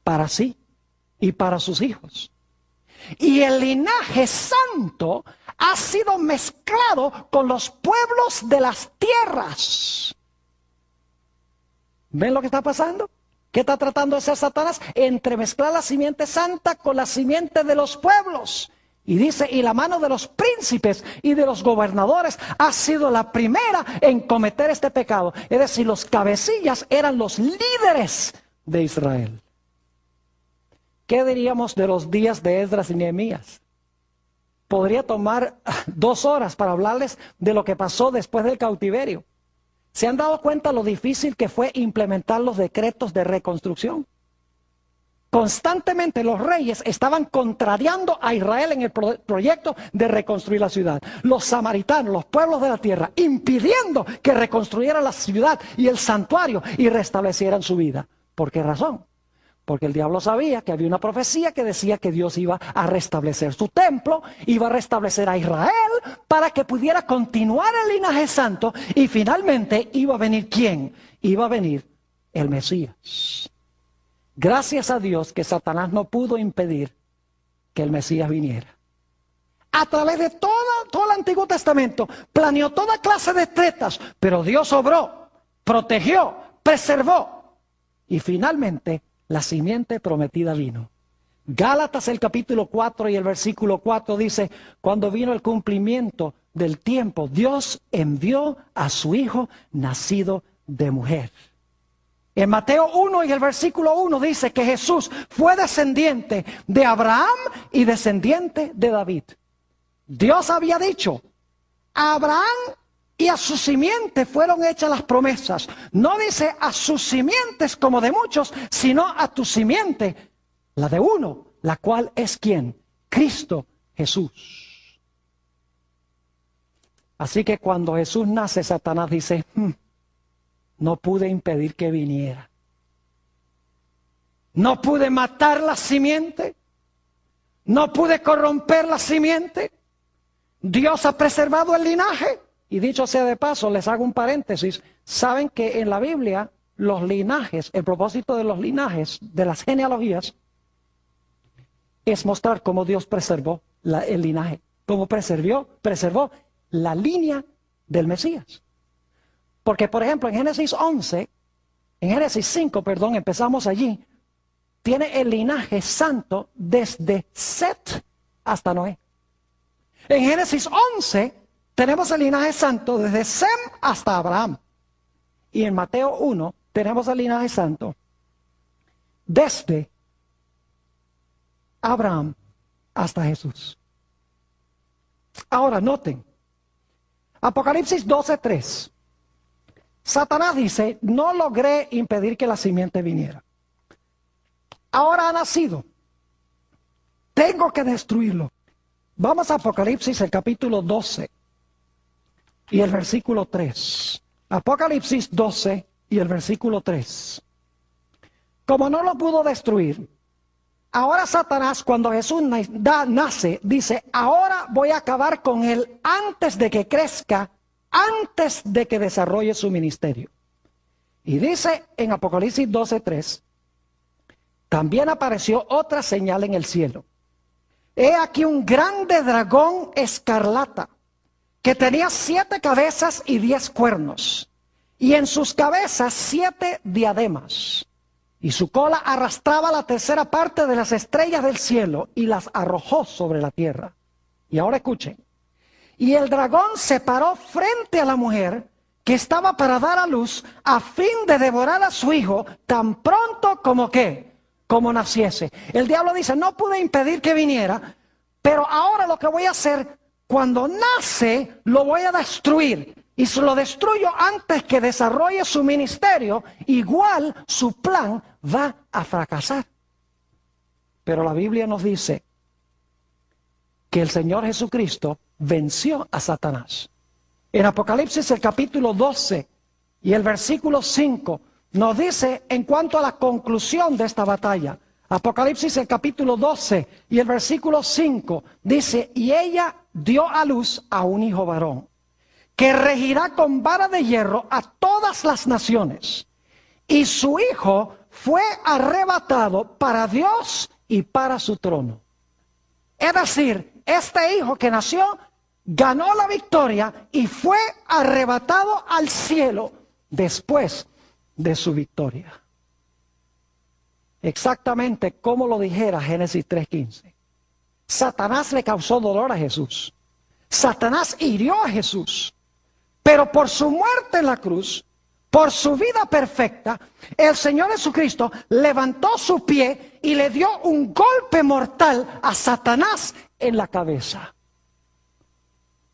para sí y para sus hijos. Y el linaje santo ha sido mezclado con los pueblos de las tierras. ¿Ven lo que está pasando? ¿Qué está tratando de hacer Satanás? Entremezclar la simiente santa con la simiente de los pueblos. Y dice, y la mano de los príncipes y de los gobernadores ha sido la primera en cometer este pecado. Es decir, los cabecillas eran los líderes de Israel. ¿Qué diríamos de los días de Esdras y Nehemías? Podría tomar 2 horas para hablarles de lo que pasó después del cautiverio. ¿Se han dado cuenta lo difícil que fue implementar los decretos de reconstrucción? Constantemente los reyes estaban contrariando a Israel en el proyecto de reconstruir la ciudad. Los samaritanos, los pueblos de la tierra, impidiendo que reconstruyeran la ciudad y el santuario y restablecieran su vida. ¿Por qué razón? Porque el diablo sabía que había una profecía que decía que Dios iba a restablecer su templo, iba a restablecer a Israel para que pudiera continuar el linaje santo y finalmente iba a venir ¿quién? Iba a venir el Mesías. Gracias a Dios que Satanás no pudo impedir que el Mesías viniera. A través de todo el Antiguo Testamento planeó toda clase de tretas, pero Dios obró, protegió, preservó y finalmente la simiente prometida vino. Gálatas el capítulo 4 y el versículo 4 dice, cuando vino el cumplimiento del tiempo, Dios envió a su Hijo nacido de mujer. En Mateo 1 y el versículo 1 dice que Jesús fue descendiente de Abraham y descendiente de David. Dios había dicho, a Abraham y a su simiente fueron hechas las promesas. No dice a sus simientes como de muchos, sino a tu simiente, la de uno, la cual es ¿quién? Cristo Jesús. Así que cuando Jesús nace, Satanás dice, no pude impedir que viniera. No pude matar la simiente. No pude corromper la simiente. Dios ha preservado el linaje. Y dicho sea de paso, les hago un paréntesis. Saben que en la Biblia los linajes, el propósito de los linajes, de las genealogías, es mostrar cómo Dios preservó el linaje. Cómo preservó la línea del Mesías. Porque, por ejemplo, en Génesis 5, empezamos allí, tiene el linaje santo desde Set hasta Noé. En Génesis 11 tenemos el linaje santo desde Sem hasta Abraham. Y en Mateo 1 tenemos el linaje santo desde Abraham hasta Jesús. Ahora noten, Apocalipsis 12:3. Satanás dice, no logré impedir que la simiente viniera. Ahora ha nacido. Tengo que destruirlo. Vamos a Apocalipsis, el capítulo 12 y el versículo 3. Apocalipsis 12 y el versículo 3. Como no lo pudo destruir, ahora Satanás, cuando Jesús nace, dice, ahora voy a acabar con él antes de que crezca, antes de que desarrolle su ministerio. Y dice en Apocalipsis 12:3, también apareció otra señal en el cielo. He aquí un grande dragón escarlata, que tenía 7 cabezas y 10 cuernos, y en sus cabezas 7 diademas, y su cola arrastraba la tercera parte de las estrellas del cielo, y las arrojó sobre la tierra. Y ahora escuchen. Y el dragón se paró frente a la mujer que estaba para dar a luz a fin de devorar a su hijo tan pronto como ¿qué? Como naciese. El diablo dice, no pude impedir que viniera, pero ahora lo que voy a hacer, cuando nace, lo voy a destruir. Y si lo destruyo antes que desarrolle su ministerio, igual su plan va a fracasar. Pero la Biblia nos dice que el Señor Jesucristo venció a Satanás. En Apocalipsis el capítulo 12 y el versículo 5 nos dice en cuanto a la conclusión de esta batalla. Apocalipsis el capítulo 12 y el versículo 5 dice, y ella dio a luz a un hijo varón, que regirá con vara de hierro a todas las naciones. Y su hijo fue arrebatado para Dios y para su trono. Es decir, este hijo que nació ganó la victoria y fue arrebatado al cielo después de su victoria. Exactamente como lo dijera Génesis 3:15. Satanás le causó dolor a Jesús. Satanás hirió a Jesús. Pero por su muerte en la cruz, por su vida perfecta, el Señor Jesucristo levantó su pie y le dio un golpe mortal a Satanás en la cabeza.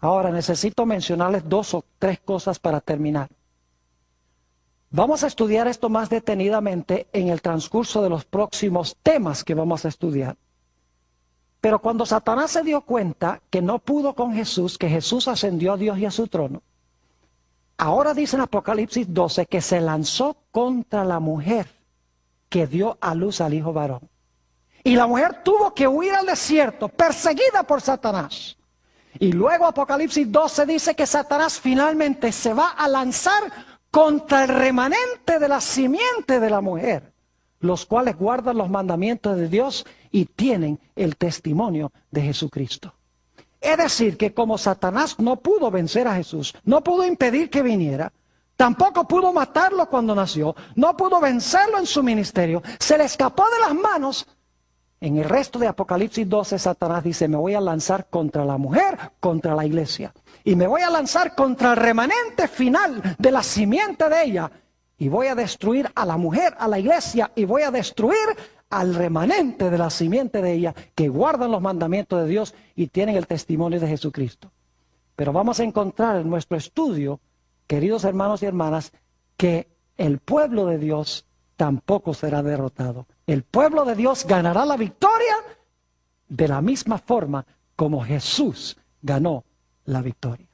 Ahora necesito mencionarles 2 o 3 cosas para terminar. Vamos a estudiar esto más detenidamente en el transcurso de los próximos temas que vamos a estudiar. Pero cuando Satanás se dio cuenta que no pudo con Jesús, que Jesús ascendió a Dios y a su trono, ahora dice en Apocalipsis 12 que se lanzó contra la mujer que dio a luz al hijo varón. Y la mujer tuvo que huir al desierto, perseguida por Satanás. Y luego Apocalipsis 12 dice que Satanás finalmente se va a lanzar contra el remanente de la simiente de la mujer, los cuales guardan los mandamientos de Dios y tienen el testimonio de Jesucristo. Es decir, que como Satanás no pudo vencer a Jesús, no pudo impedir que viniera, tampoco pudo matarlo cuando nació, no pudo vencerlo en su ministerio, se le escapó de las manos. En el resto de Apocalipsis 12, Satanás dice, me voy a lanzar contra la mujer, contra la iglesia. Y me voy a lanzar contra el remanente final de la simiente de ella. Y voy a destruir a la mujer, a la iglesia, y voy a destruir al remanente de la simiente de ella, que guardan los mandamientos de Dios y tienen el testimonio de Jesucristo. Pero vamos a encontrar en nuestro estudio, queridos hermanos y hermanas, que el pueblo de Dios tampoco será derrotado. El pueblo de Dios ganará la victoria de la misma forma como Jesús ganó la victoria.